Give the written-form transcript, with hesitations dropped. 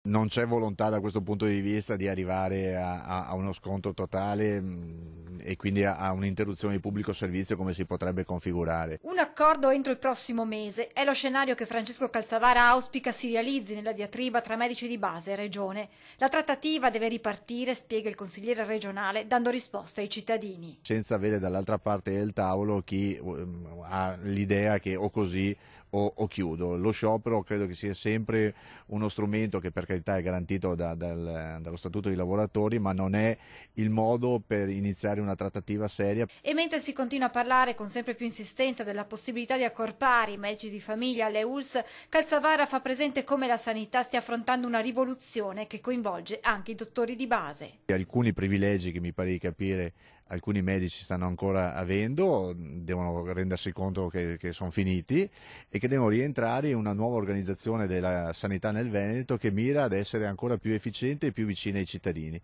Non c'è volontà da questo punto di vista di arrivare a uno scontro totale e quindi a un'interruzione di pubblico servizio come si potrebbe configurare. Un accordo entro il prossimo mese è lo scenario che Francesco Calzavara auspica si realizzi nella diatriba tra medici di base e regione. La trattativa deve ripartire, spiega il consigliere regionale, dando risposte ai cittadini. Senza avere dall'altra parte del tavolo chi ha l'idea che o così o chiudo. Lo sciopero credo che sia sempre uno strumento che per carità è garantito dallo Statuto dei lavoratori, ma non è il modo per iniziare una trattativa seria. E mentre si continua a parlare con sempre più insistenza della possibilità di accorpare i medici di famiglia alle ULSS, Calzavara fa presente come la sanità stia affrontando una rivoluzione che coinvolge anche i dottori di base. Alcuni privilegi che mi pare di capire alcuni medici stanno ancora avendo, devono rendersi conto che sono finiti e che devono rientrare in una nuova organizzazione della sanità nel Veneto che mira ad essere ancora più efficiente e più vicina ai cittadini.